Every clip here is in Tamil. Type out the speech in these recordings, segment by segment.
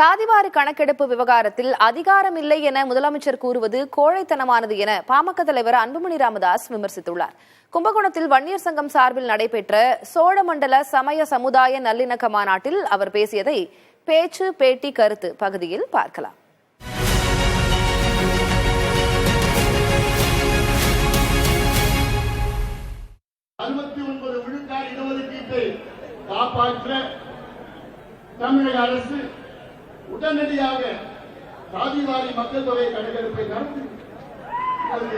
சாதிவாரி கணக்கெடுப்பு விவகாரத்தில் அதிகாரம் இல்லை என முதலமைச்சர் கூறுவது கோழைத்தனமானது என பாமக தலைவர் அன்புமணி ராமதாஸ் விமர்சித்துள்ளார். கும்பகோணத்தில் வன்னியர் சங்கம் சார்பில் நடைபெற்ற சோழமண்டல சமய சமுதாய நல்லிணக்க மாநாட்டில் அவர் பேசியதை பேச்சு பேட்டி கருத்து பகுதியில் பார்க்கலாம். காப்பாற்ற தமிழக அரசு உடனடியாக சாதிவாரி மக்கள் தொகை கணக்கெடுப்பை நடத்தி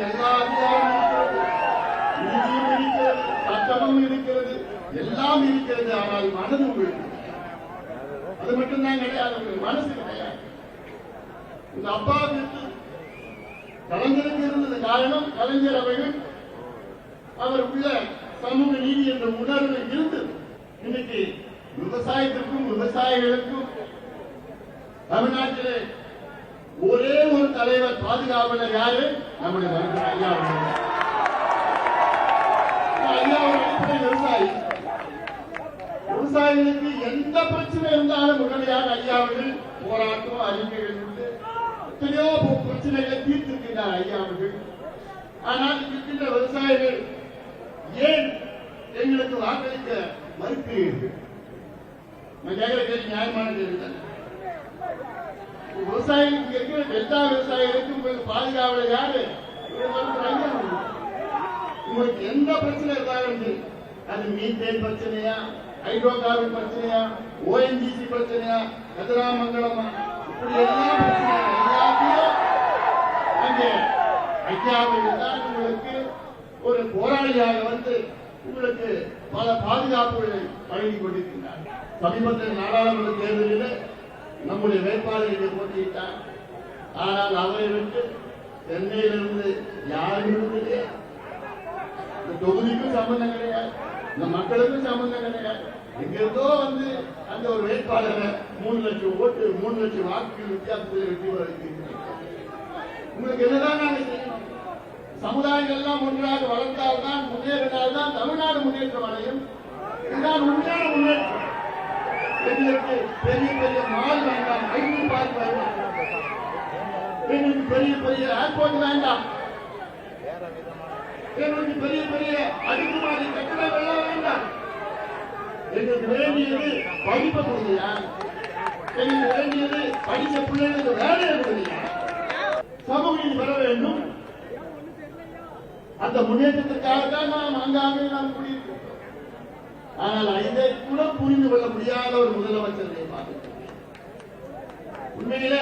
எல்லா அதிகாரமும் இருக்கிறது, சட்டமும் இருக்கிறது, எல்லாம் இருக்கிறது. ஆனால் மனது அது மட்டும்தான் கிடையாது, மனசு கிடையாது. இந்த அப்பாவுக்கு கலைஞருக்கு இருந்தது காரணம், கலைஞர் அவர்கள் அவர் உள்ள சமூக நீதி என்ற உணர்வு இருந்தது. இன்னைக்கு விவசாயத்திற்கும் விவசாயிகளுக்கும் தமிழ்நாட்டிலே ஒரே ஒரு தலைவர் பாதுகாவலர் யாரு? நம்முடைய ஐயா ஒரு அடிப்படை விவசாயி. விவசாயிகளுக்கு எந்த பிரச்சனை இருந்தாலும் உடனடியாக ஐயாவர்கள் போராட்டம் அறிக்கைகள் உண்டு, எத்தனையோ பிரச்சனைகளை தீர்த்திருக்கிறார் ஐயாவர்கள். ஆனால் இருக்கின்ற விவசாயிகள் ஏன் எங்களுக்கு வாக்களிக்க மறுக்கிறீர்கள்? நான் கேட்கிற கேள்வி நியாயமான கேள்வி. விவசாயிகளுக்கு இருக்கிற எல்லா விவசாயிகளுக்கும் பாதுகாவலர் யாரு? உங்களுக்கு எந்த பிரச்சனை இருந்தாலும், அது மீத்தேன் பிரச்சனையா, ஹைட்ரோ கார்பன் பிரச்சனையா, ஓஎன்ஜிசி பிரச்சனையா, கதிராமங்கலமா, இப்படி எல்லா பிரச்சனையா எல்லாத்தையும் அங்கே ஐயாவில் தான் உங்களுக்கு ஒரு போராளியாக வந்து உங்களுக்கு பல பாதுகாப்புகளை வழங்கிக் கொண்டிருக்கிறார். சமீபத்தில் நாடாளுமன்ற தேர்தலில் நம்முடைய வேட்பாளர்களை போட்டியிட்டார். ஆனால் அவரை விட்டு சென்னையிலிருந்து யாரும் இந்த தொகுதிக்கும் சம்பந்தம் கிடையாது, இந்த மக்களுக்கும் சம்பந்தம் கிடையாது. எங்கிருந்தோ வந்து அந்த ஒரு வேட்பாளரை 3 லட்சம் ஓட்டு 3 லட்சம் வாக்குகள் வித்தியாசத்தில் வெற்றி பெற வைத்திருக்கிறார். உங்களுக்கு என்னதான் நாங்கள் செய்யணும்? சமுதாயங்கள் எல்லாம் ஒன்றாக வளர்ந்தால்தான், முன்னேறினால்தான் தமிழ்நாடு முன்னேற்றம் அடையும். இதுதான் உண்மையான முன்னேற்றம். எங்களுக்கு பெரிய பெரிய மால் வேண்டாம், ஐடி பார்க் வேண்டாம், எங்களுக்கு பெரிய பெரிய ஏர்போர்ட் வேண்டாம், எங்களுக்கு பெரிய பெரிய அடுக்குமாடி கட்டடங்கள் வேண்டாம். எங்களுக்கு வேண்டியது படிப்பை கொடுங்கயா, எங்களுக்கு வேண்டியது படித்த பிள்ளைகளுக்கு வேலையை கொடுங்கயா. சமூக நீதி பெற வேண்டும். அந்த முன்னேற்றத்திற்காக தான் நாம் அங்காங்கே நாம் குடியிருக்கிறோம். ஆனால் இதை கூட புரிந்து கொள்ள முடியாத ஒரு முதலமைச்சரை பார்க்கிறோம். உண்மையிலே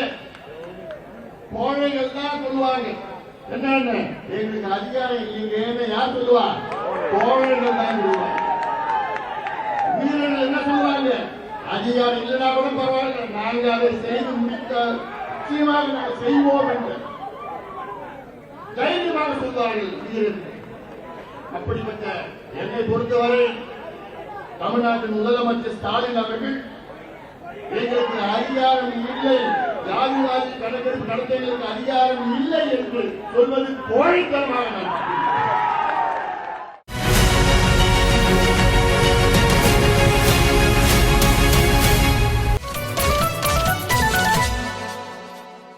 கோழைகள் தான் சொல்லுவாங்க, என்ன எங்களுக்கு அதிகாரம் இல்லைங்க யார் சொல்லுவா? கோழைகள் தான் சொல்லுவாங்க. வீரர்கள் என்ன சொல்லுவாங்க? அதிகாரம் இல்லைனா கூட பரவாயில்ல, நாங்கள் அதை செய்து முடித்த நிச்சயமாக நாங்கள் செய்வோம் என்று தைரியமாக சொல்வார்கள் வீரர்கள். அப்படிப்பட்ட என்னை பொறுத்தவரை தமிழ்நாட்டின் முதலமைச்சர் ஸ்டாலின் அவர்கள் எங்களுக்கு அதிகாரம் இல்லை, ஜாதிவாரி கணக்கெடுப்பு நடத்த எங்களுக்கு அதிகாரம் இல்லை என்று சொல்வது கோழைத்தனமாக நான்